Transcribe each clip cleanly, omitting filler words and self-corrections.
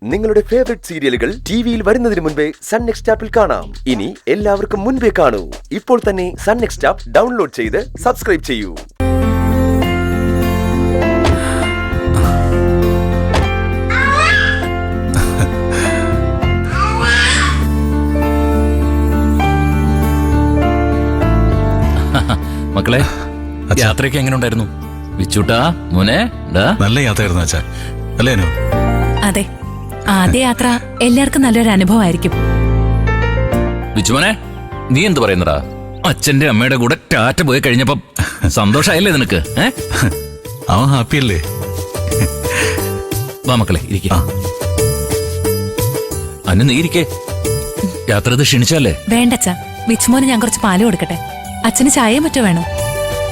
നിങ്ങളുടെ ഫേവറേറ്റ് സീരിയലുകൾ ടിവിയിൽ വരുന്നതിന് മുൻപേ സൺ നെക്സ്റ്റ് ആപ്പിൽ കാണാം. ഇനി എല്ലാവർക്കും മുൻപേ കാണൂ. ഇപ്പോൾ തന്നെ സൺ നെക്സ്റ്റ് ആപ്പ് ഡൗൺലോഡ് ചെയ്ത് സബ്സ്ക്രൈബ് ചെയ്യൂ. മക്കളെ, യാത്രയൊക്കെ എങ്ങനെ ഉണ്ടായിരുന്നു? വിച്ചൂട്ടാ മോനെ, നല്ല യാത്രയായിരുന്നു അച്ഛാ, അല്ലേ? അതെ, ആദ്യ യാത്ര എല്ലാവർക്കും നല്ലൊരു അനുഭവമായിരിക്കും. വിച്ചുമോനെ, നീ എന്ത് പറയുന്നടാ? അച്ഛന്റെ അമ്മയുടെ കൂടെ ടാറ്റ പോയി കഴിഞ്ഞപ്പോ സന്തോഷായല്ലേ നിനക്ക്? അവൻ ഹാപ്പിയല്ലേ? വാ മക്കളെ, ഇരിക്ക. അന്ന് നീ ഇരിക്കേ. യാത്ര ഇത് ക്ഷണിച്ചല്ലേ? വേണ്ടച്ചാ, വിച്ചുമോന് ഞാൻ കുറച്ച് പാല് കൊടുക്കട്ടെ. അച്ഛന് ചായയോ മറ്റോ വേണം?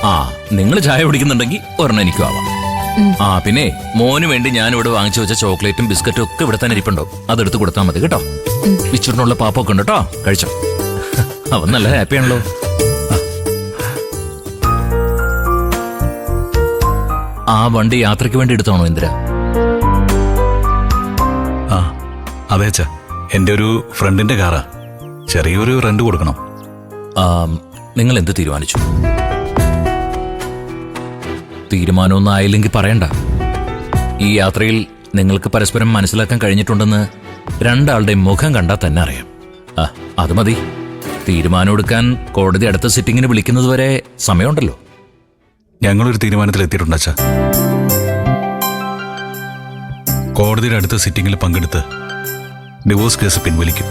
ആ, നിങ്ങൾ ചായ കുടിക്കുന്നുണ്ടെങ്കിൽ ഒരെണ്ണം എനിക്കും ആവാം. ആ, പിന്നെ മോന് വേണ്ടി ഞാൻ ഇവിടെ വാങ്ങിച്ചു വെച്ച ചോക്ലേറ്റും ബിസ്ക്കറ്റും ഒക്കെ ഇവിടെ തന്നെ ഇരിപ്പുണ്ടോ, അതെടുത്ത് കൊടുത്താൽ മതി കേട്ടോ. വിച്ചുവിനുള്ള പാപ്പൊക്കെ ഉണ്ട് കേട്ടോ, കഴിച്ചോ. അവൻ നല്ല ഹാപ്പിയാണല്ലോ. ആ വണ്ടി യാത്രയ്ക്ക് വേണ്ടി എടുത്താണോ ഇന്ദിര? ആ അതെ അച്ഛാ, എന്റെ ഒരു ഫ്രണ്ടിന്റെ കാറാ. ചെറിയൊരു റെന്റ് കൊടുക്കണം. നിങ്ങൾ എന്ത് തീരുമാനിച്ചു? തീരുമാനമൊന്നും ആയില്ലെങ്കിൽ പറയണ്ട. ഈ യാത്രയിൽ നിങ്ങൾക്ക് പരസ്പരം മനസ്സിലാക്കാൻ കഴിഞ്ഞിട്ടുണ്ടെന്ന് രണ്ടാളുടെയും മുഖം കണ്ടാൽ തന്നെ അറിയാം. അത് മതി. തീരുമാനം എടുക്കാൻ കോടതി അടുത്ത സിറ്റിങ്ങിന് വിളിക്കുന്നത് വരെ സമയമുണ്ടല്ലോ. ഞങ്ങളൊരു തീരുമാനത്തിൽ എത്തിയിട്ടുണ്ട് അച്ഛാ. കോടതിയുടെ അടുത്ത സിറ്റിങ്ങിൽ പങ്കെടുത്ത് ഡിവോഴ്സ് കേസ് പിൻവലിക്കും.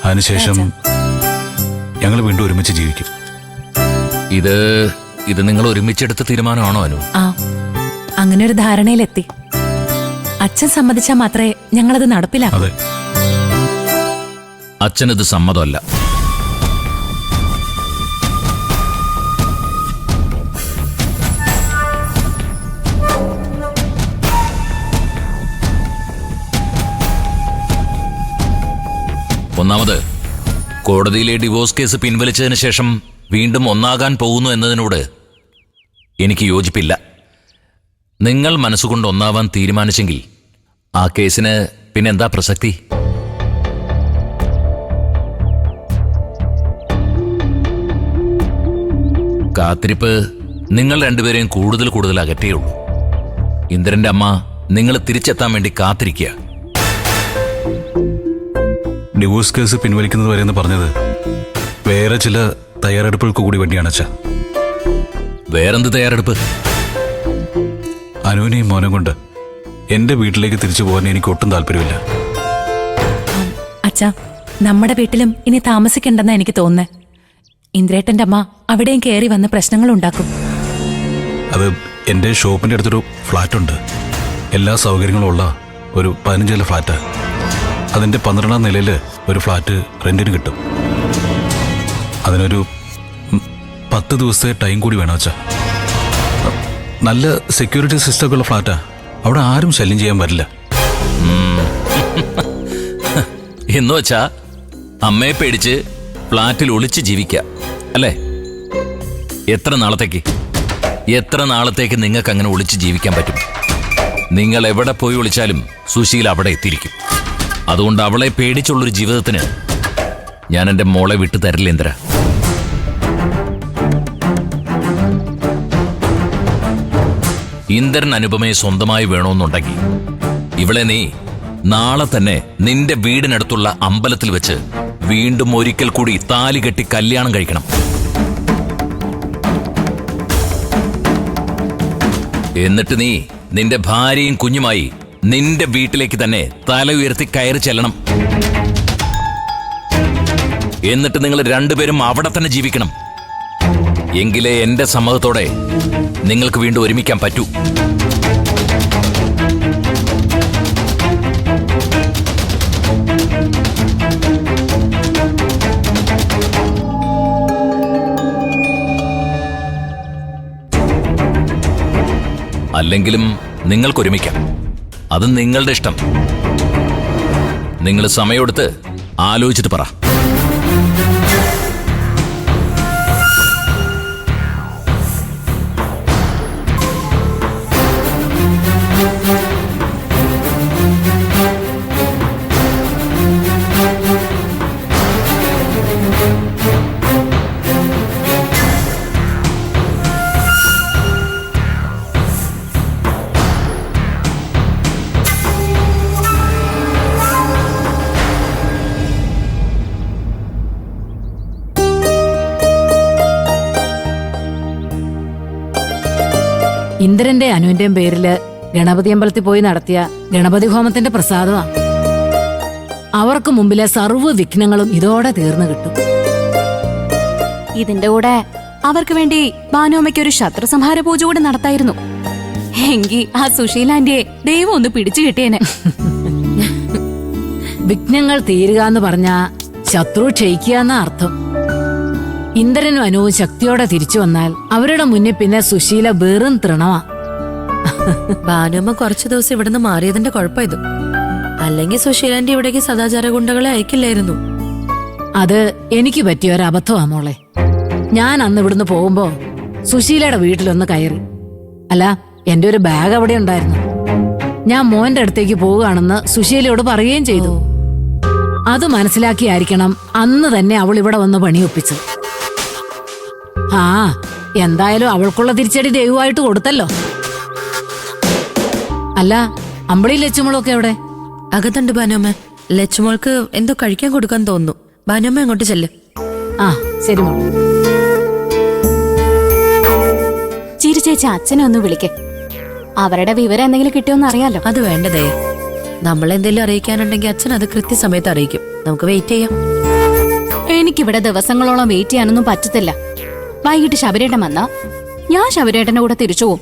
അതിനുശേഷം ഞങ്ങൾ വീണ്ടും ഒരുമിച്ച് ജീവിക്കും. ഇത് നിങ്ങൾ ഒരുമിച്ചെടുത്ത തീരുമാനമാണോ അനു? ആ, അങ്ങനെ ഒരു ധാരണയിലെത്തി. അച്ഛൻ സമ്മതിച്ചാൽ മാത്രമേ ഞങ്ങളത് നടപ്പിലാക്കൂ. അതെ, അച്ഛനത് സമ്മതമല്ല. ഒന്നാമത്, കോടതിയിലെ ഡിവോഴ്സ് കേസ് പിൻവലിച്ചതിന് ശേഷം വീണ്ടും ഒന്നാകാൻ പോകുന്നു എന്നതിനോട് എനിക്ക് യോജിപ്പില്ല. നിങ്ങൾ മനസ്സുകൊണ്ട് ഒന്നാവാൻ തീരുമാനിച്ചെങ്കിൽ ആ കേസിന് പിന്നെന്താ പ്രസക്തി? കാത്തിരിപ്പ് നിങ്ങൾ രണ്ടുപേരെയും കൂടുതൽ അകറ്റേയുള്ളൂ. ഇന്ദ്രന്റെ അമ്മ നിങ്ങൾ തിരിച്ചെത്താൻ വേണ്ടി കാത്തിരിക്കുക. ഡിവോഴ്സ് കേസ് പിൻവലിക്കുന്നത് വരെയെന്ന് പറഞ്ഞത് വേറെ ചില തയ്യാറെടുപ്പുകൾക്ക് കൂടി വേണ്ടിയാണ് അച്ഛാ. വേറെന്ത് തയ്യാറെടുപ്പ്? അനുവിനെയും മോനം കൊണ്ട് എന്റെ വീട്ടിലേക്ക് തിരിച്ചു പോകാൻ എനിക്ക് ഒട്ടും താല്പര്യമില്ല. അച്ഛാ, നമ്മുടെ വീട്ടിലും ഇനി താമസിക്കണ്ടെന്നാ എനിക്ക് തോന്നുന്നേ. ഇന്ദ്രേട്ടന്റെ അമ്മ അവിടെയും കയറി വന്ന് പ്രശ്നങ്ങൾ ഉണ്ടാക്കും. അത് എന്റെ ഷോപ്പിന്റെ അടുത്തൊരു ഫ്ലാറ്റ് ഉണ്ട്. എല്ലാ സൗകര്യങ്ങളും ഉള്ള ഒരു 15 നില ഫ്ലാറ്റ്. അതിന്റെ 12ാം നിലയില് ഒരു ഫ്ലാറ്റ് റെന്റിന് കിട്ടും. അതിനൊരു 10 ദിവസത്തെ ടൈം കൂടി വേണം വെച്ചാ. നല്ല സെക്യൂരിറ്റി സിസ്റ്റം ഒക്കെ ഉള്ള ഫ്ലാറ്റാ. അവിടെ ആരും ശല്യം ചെയ്യാൻ പറ്റില്ല. എന്ന് വെച്ചാ അമ്മയെ പേടിച്ച് ഫ്ലാറ്റിൽ ഒളിച്ച് ജീവിക്കാം അല്ലേ? എത്ര നാളത്തേക്ക് നിങ്ങൾക്ക് അങ്ങനെ ഒളിച്ച് ജീവിക്കാൻ പറ്റും? നിങ്ങൾ എവിടെ പോയി ഒളിച്ചാലും സുശീൽ അവിടെ എത്തിയിരിക്കും. അതുകൊണ്ട് അവളെ പേടിച്ചുള്ളൊരു ജീവിതത്തിന് ഞാൻ എന്റെ മോളെ വിട്ടു തരില്ല ഇന്ദ്ര. ഇന്ദ്രൻ അനുപമയെ സ്വന്തമായി വേണമെന്നുണ്ടെങ്കിൽ ഇവളെ നീ നാളെ തന്നെ നിന്റെ വീടിനടുത്തുള്ള അമ്പലത്തിൽ വെച്ച് വീണ്ടും ഒരിക്കൽ കൂടി താലി കെട്ടി കല്യാണം കഴിക്കണം. എന്നിട്ട് നീ നിന്റെ ഭാര്യയും കുഞ്ഞുമായി നിന്റെ വീട്ടിലേക്ക് തന്നെ തല ഉയർത്തി കയറി ചെല്ലണം. എന്നിട്ട് നിങ്ങൾ രണ്ടുപേരും അവിടെ തന്നെ ജീവിക്കണം. എങ്കിലേ എന്റെ സമ്മതത്തോടെ നിങ്ങൾക്ക് വീണ്ടും ഒരുമിക്കാൻ പറ്റൂ. അല്ലെങ്കിലും നിങ്ങൾക്കൊരുമിക്കാം. അത് നിങ്ങളുടെ ഇഷ്ടം. നിങ്ങൾ സമയമെടുത്ത് ആലോചിച്ചിട്ട് പറ. ഇന്ദ്രന്റെ അനുവിന്റെയും പേരില് ഗണപതി അമ്പലത്തിൽ പോയി നടത്തിയ ഗണപതി ഹോമത്തിന്റെ പ്രസാദമാ. അവർക്ക് മുമ്പിലെ സർവ്വ വിഘ്നങ്ങളും ഇതോടെ തീർന്നു കിട്ടും. ഇതിന്റെ കൂടെ അവർക്ക് വേണ്ടി ഭാനുമ്മയ്ക്ക് ഒരു ശത്രു സംഹാര പൂജ കൂടെ നടത്തായിരുന്നു. എങ്കി ആ സുശീലാന്റിയെ ദൈവം ഒന്ന് പിടിച്ചു കിട്ടിയേനെ. വിഘ്നങ്ങൾ തീരുക എന്ന് പറഞ്ഞാ ശത്രു ക്ഷയിക്കുക എന്ന അർത്ഥം. ഇന്ദ്രനും അനുവും ശക്തിയോടെ തിരിച്ചു വന്നാൽ അവരുടെ മുന്നിൽ പിന്നെ സുശീല വെറും തൃണമാ. ഭാനുമ്മ കുറച്ചു ദിവസം ഇവിടുന്ന് മാറിയതിന്റെ കുഴപ്പം ഇത്. അല്ലെങ്കിൽ സുശീലാന്റെ ഇവിടേക്ക് സദാചാര ഗുണ്ടകളെ അയക്കില്ലായിരുന്നു. അത് എനിക്ക് പറ്റിയ ഒരു അബദ്ധമാ മോളെ. ഞാൻ അന്ന് ഇവിടുന്ന് പോകുമ്പോ സുശീലയുടെ വീട്ടിലൊന്ന് കയറി. അല്ല, എന്റെ ഒരു ബാഗ് അവിടെ ഉണ്ടായിരുന്നു. ഞാൻ മോന്റെ അടുത്തേക്ക് പോവുകയാണെന്ന് സുശീലയോട് പറയുകയും ചെയ്തു. അത് മനസ്സിലാക്കിയായിരിക്കണം അന്ന് തന്നെ അവൾ ഇവിടെ വന്ന് പണിയൊപ്പിച്ചത്. ആ, എന്തായാലും അവൾക്കുള്ള തിരിച്ചടി ദൈവമായിട്ട് കൊടുത്തല്ലോ. അല്ല, അമ്പളി ലച്ചുമോളൊക്കെ എവിടെ? അകത്തുണ്ട് ഭാനുമ്മ. ലച്ചുമോൾക്ക് എന്തോ കഴിക്കാൻ കൊടുക്കാൻ തോന്നുന്നു. ഭാനുമ്മ അങ്ങോട്ട് ചെല്ല്. ആ, ശരി മോൾ. ചിരി ചേച്ചി അച്ഛനെ ഒന്ന് വിളിക്കേ. അവരുടെ വിവരം എന്തെങ്കിലും കിട്ടിയോന്ന് അറിയാലോ. അത് വേണ്ടതേ. നമ്മളെന്തെങ്കിലും അറിയിക്കാനുണ്ടെങ്കിൽ അച്ഛൻ അത് കൃത്യസമയത്ത് അറിയിക്കും. നമുക്ക് വെയിറ്റ് ചെയ്യാം. എനിക്കിവിടെ ദിവസങ്ങളോളം വെയിറ്റ് ചെയ്യാനൊന്നും പറ്റത്തില്ല. വൈകിട്ട് ശബരേട്ടൻ വന്നാ ഞാൻ ശബരേട്ടന്റെ കൂടെ തിരിച്ചു പോവും.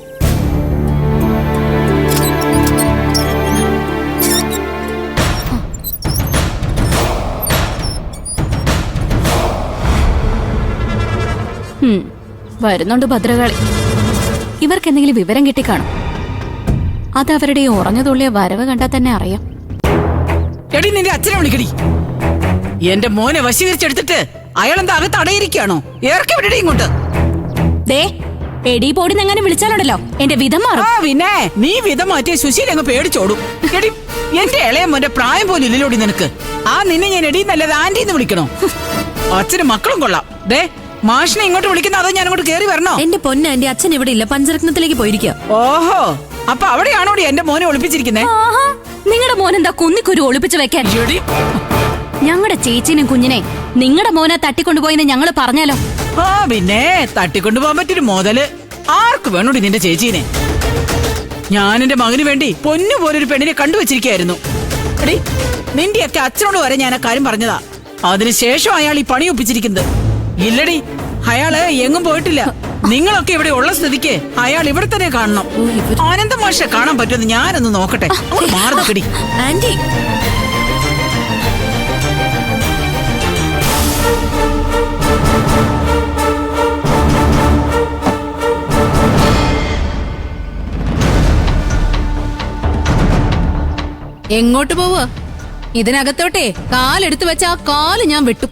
വരുന്നുണ്ട് ഭദ്രകാളി. ഇവർക്ക് എന്തെങ്കിലും വിവരം കിട്ടിക്കാണും. അത് അവരുടെ ഈ ഉറഞ്ഞതുള്ളിയ വരവ് കണ്ടാൽ തന്നെ അറിയാം. എടി, നിന്റെ അച്ഛനെ വിളിക്കടി. എന്റെ മോനെ വശീകരിച്ചെടുത്തിട്ട് അയാളെന്താ അകത്ത് അടയിരിക്കാണോ? ഏർക്കെ വിടടി ഇങ്ങോട്ട്. ദേ, എടി പോടി എങ്ങനെ വിളിച്ചാലുണ്ടല്ലോ എന്റെ വിധം മാറും. ആ പിന്നെ നീ വിധം മാറ്റിയ സുശീൽ അങ്ങ് പേടിച്ചോടും. എടി, എന്റെ ഇളയ മോന്റെ പ്രായം പോലും ഇല്ലല്ലോടി നിനക്ക്. ആ നിന്നെ ഞാൻ എടി നല്ലത് ആന്റിന്ന് വിളിക്കണോ? അച്ഛനും മക്കളും കൊള്ളാം. ദേ, മാഷിനെ ഇങ്ങോട്ട് വിളിക്കുന്ന അതോ ഞാൻ അങ്ങോട്ട് കേറി വരണോ? എന്റെ പൊന്ന എന്റെ അച്ഛൻ ഇവിടെ ഇല്ല, പഞ്ചരത്നത്തിലേക്ക് പോയിരിക്കുക. ഓഹോ, അപ്പൊ അവിടെയാണോടി എന്റെ മോനെ ഒളിപ്പിച്ചിരിക്കുന്നേ? നിങ്ങളുടെ മോനെന്താ കുന്നിക്കുരു ഒളിപ്പിച്ചു വെക്കാൻ? ഞങ്ങളുടെ ചേച്ചിനും കുഞ്ഞിനെ നിങ്ങളുടെ മോനെ തട്ടിക്കൊണ്ടുപോയിന്ന് ഞങ്ങള് പറഞ്ഞാലോ? ആ പിന്നെ തട്ടിക്കൊണ്ടുപോകാൻ പറ്റിയൊരു മുതല് ആർക്ക് വേണോടി നിന്റെ ചേച്ചീനെ? ഞാൻ എന്റെ മകന് വേണ്ടി പൊന്നു പോലൊരു പെണ്ണിനെ കണ്ടുവച്ചിരിക്കായിരുന്നു. എടി, നിന്റെയൊക്കെ അച്ഛനോട് വരെ ഞാൻ ആ കാര്യം പറഞ്ഞതാ. അതിനുശേഷം അയാൾ ഈ പണി ഒപ്പിച്ചിരിക്കുന്നത്. ഇല്ലടി, അയാള് എങ്ങും പോയിട്ടില്ല. നിങ്ങളൊക്കെ ഇവിടെ ഉള്ള സ്ഥിതിക്ക് അയാൾ ഇവിടെ തന്നെ കാണണം. ആനന്ദ മാഷെ കാണാൻ പറ്റുമെന്ന് ഞാനൊന്ന് നോക്കട്ടെ. മാറി നിൽക്കടി. ആന്റി, എങ്ങോട്ട് പോവുക? ഇതിനകത്തോട്ടെ കാലെടുത്തു വെച്ച ആ കാല് ഞാൻ വെട്ടും.